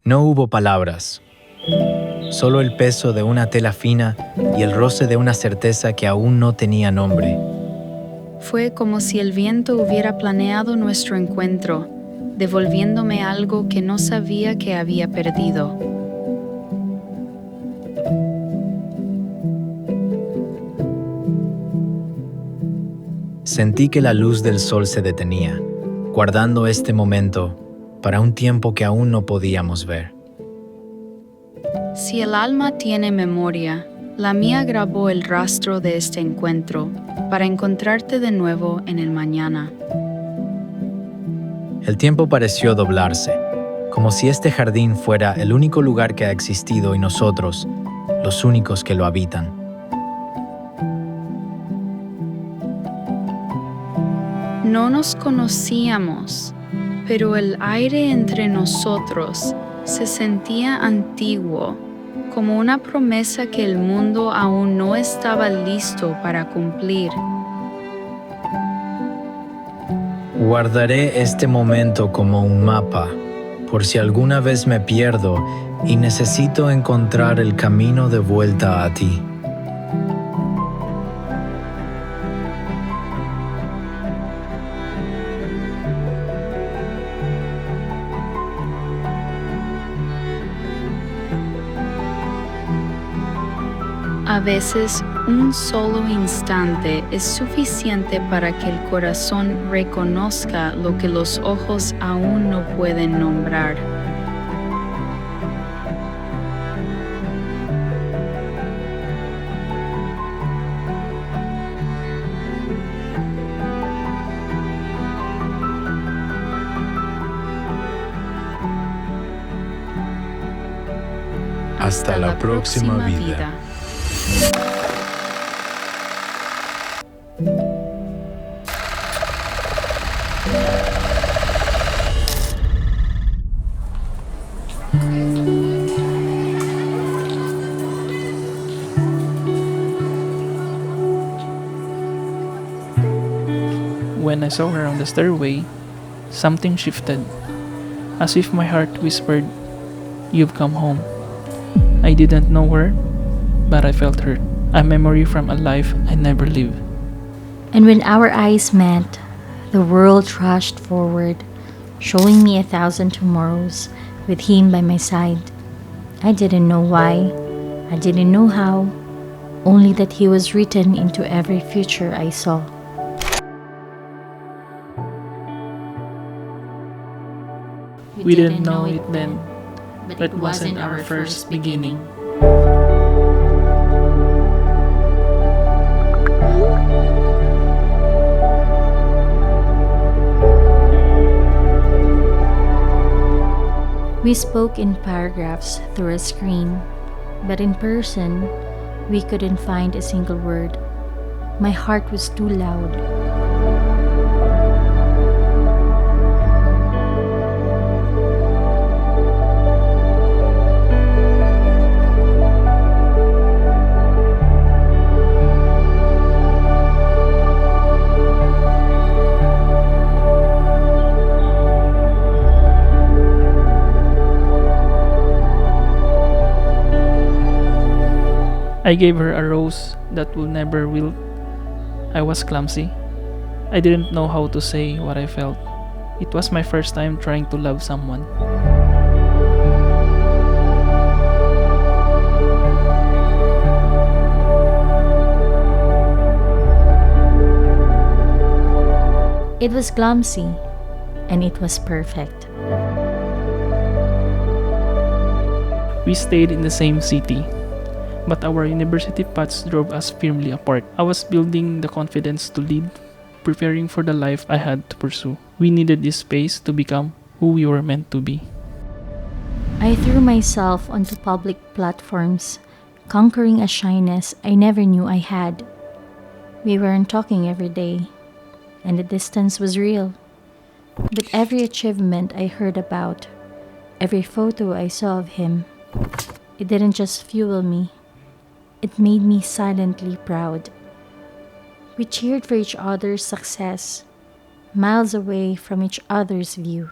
No hubo palabras, solo el peso de una tela fina y el roce de una certeza que aún no tenía nombre. Fue como si el viento hubiera planeado nuestro encuentro, devolviéndome algo que no sabía que había perdido. Sentí que la luz del sol se detenía, guardando este momento para un tiempo que aún no podíamos ver. Si el alma tiene memoria, la mía grabó el rastro de este encuentro para encontrarte de nuevo en el mañana. El tiempo pareció doblarse, como si este jardín fuera el único lugar que ha existido y nosotros, los únicos que lo habitan. No nos conocíamos, pero el aire entre nosotros se sentía antiguo, como una promesa que el mundo aún no estaba listo para cumplir. Guardaré este momento como un mapa, por si alguna vez me pierdo y necesito encontrar el camino de vuelta a ti. A veces, un solo instante es suficiente para que el corazón reconozca lo que los ojos aún no pueden nombrar. Hasta la próxima vida. When I saw her on the stairway, something shifted, as if my heart whispered, "You've come home." I didn't know her, but I felt her, a memory from a life I never lived. And when our eyes met, the world rushed forward, showing me 1,000 tomorrows with him by my side. I didn't know why, I didn't know how, only that he was written into every future I saw. We didn't know it then, but it wasn't our first beginning. We spoke in paragraphs through a screen, but in person, we couldn't find a single word. My heart was too loud. I gave her a rose that will never wilt. I was clumsy. I didn't know how to say what I felt. It was my first time trying to love someone. It was clumsy, and it was perfect. We stayed in the same city, but our university paths drove us firmly apart. I was building the confidence to lead, preparing for the life I had to pursue. We needed this space to become who we were meant to be. I threw myself onto public platforms, conquering a shyness I never knew I had. We weren't talking every day, and the distance was real. But every achievement I heard about, every photo I saw of him, it didn't just fuel me. It made me silently proud. We cheered for each other's success, miles away from each other's view.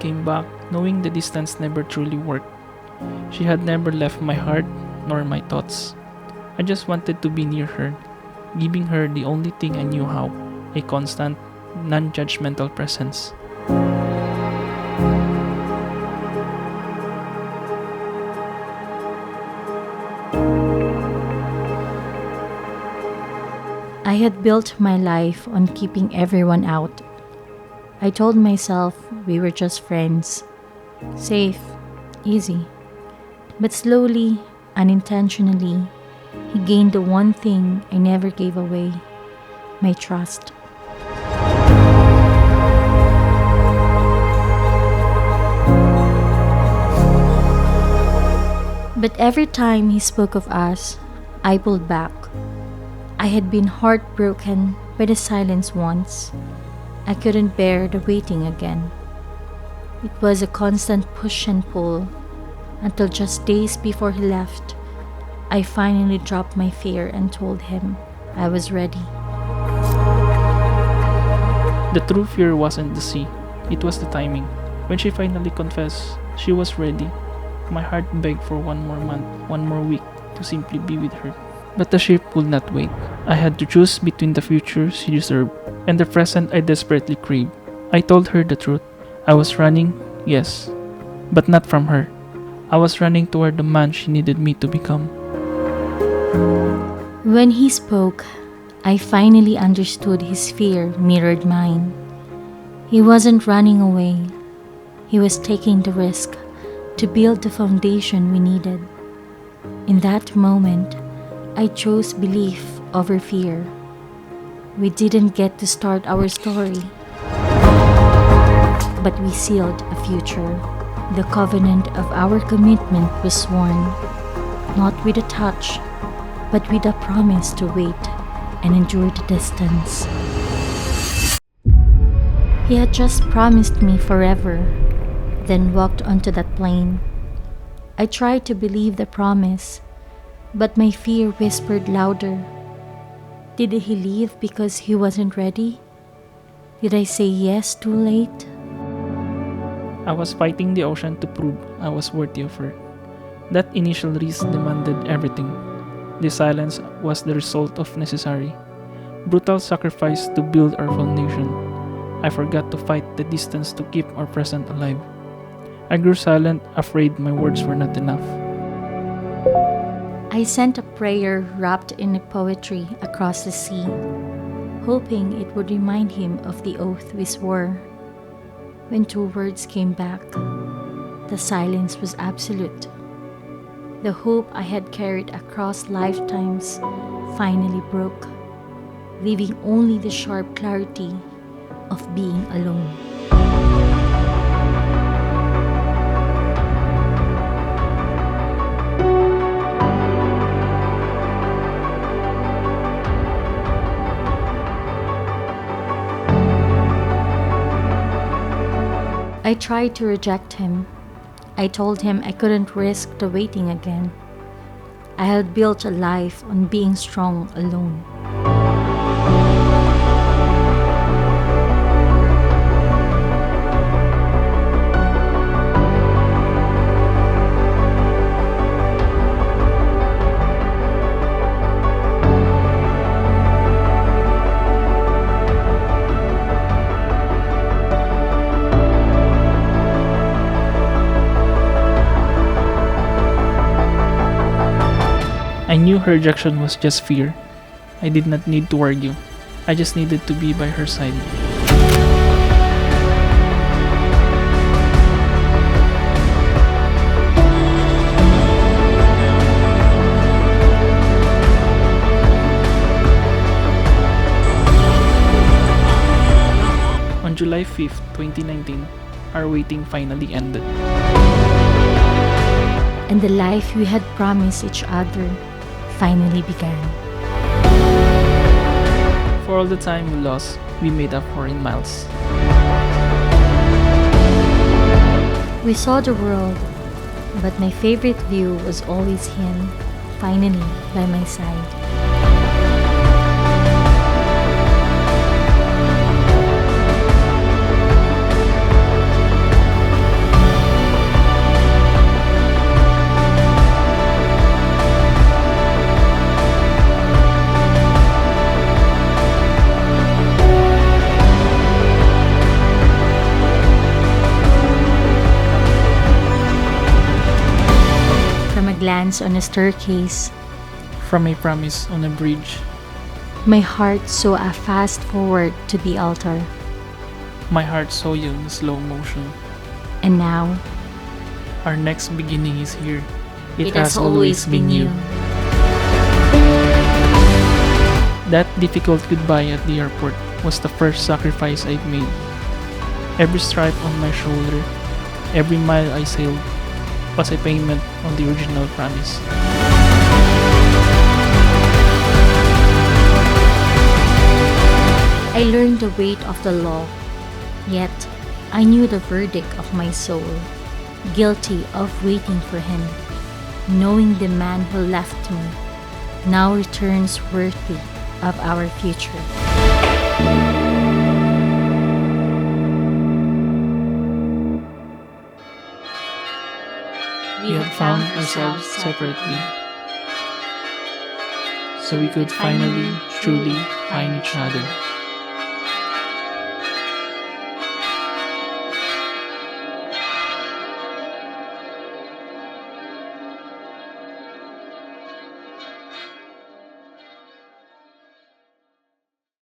came back, knowing the distance never truly worked. She had never left my heart nor my thoughts. I just wanted to be near her, giving her the only thing I knew how, a constant, non-judgmental presence. I had built my life on keeping everyone out. I told myself we were just friends. Safe, easy. But slowly, unintentionally, he gained the one thing I never gave away, my trust. But every time he spoke of us, I pulled back. I had been heartbroken by the silence once. I couldn't bear the waiting again. It was a constant push and pull until just days before he left, I finally dropped my fear and told him I was ready. The true fear wasn't the sea, it was the timing. When she finally confessed she was ready, my heart begged for one more month, one more week to simply be with her. But the ship would not wait. I had to choose between the future she deserved and the present I desperately craved. I told her the truth. I was running, yes, but not from her. I was running toward the man she needed me to become. When he spoke, I finally understood his fear mirrored mine. He wasn't running away. He was taking the risk to build the foundation we needed. In that moment, I chose belief over fear. We didn't get to start our story, but we sealed a future. The covenant of our commitment was sworn, not with a touch, but with a promise to wait and endure the distance. He had just promised me forever, then walked onto that plane. I tried to believe the promise, but my fear whispered louder. Did he leave because he wasn't ready? Did I say yes too late? I was fighting the ocean to prove I was worthy of her. That initial risk demanded everything. The silence was the result of necessary, brutal sacrifice to build our foundation. I forgot to fight the distance to keep our present alive. I grew silent, afraid my words were not enough. I sent a prayer wrapped in a poetry across the sea, hoping it would remind him of the oath we swore. When 2 words came back, the silence was absolute. The hope I had carried across lifetimes finally broke, leaving only the sharp clarity of being alone. I tried to reject him. I told him I couldn't risk the waiting again. I had built a life on being strong alone. I knew her rejection was just fear. I did not need to argue. I just needed to be by her side. On July 5th, 2019, our waiting finally ended. And the life we had promised each other finally began. For all the time we lost, we made up for in miles. We saw the world, but my favorite view was always him, finally by my side. silence on a staircase. From a promise on a bridge. My heart saw a fast forward to the altar. My heart saw you in slow motion. And now, Our next beginning is here. it has always been you. That difficult goodbye at the airport was the first sacrifice I've made. Every stripe on my shoulder, every mile I sailed, was a payment on the original promise. I learned the weight of the law, yet I knew the verdict of my soul, guilty of waiting for him, knowing the man who left me now returns worthy of our future. We had found ourselves separately, so we could finally, truly find each other.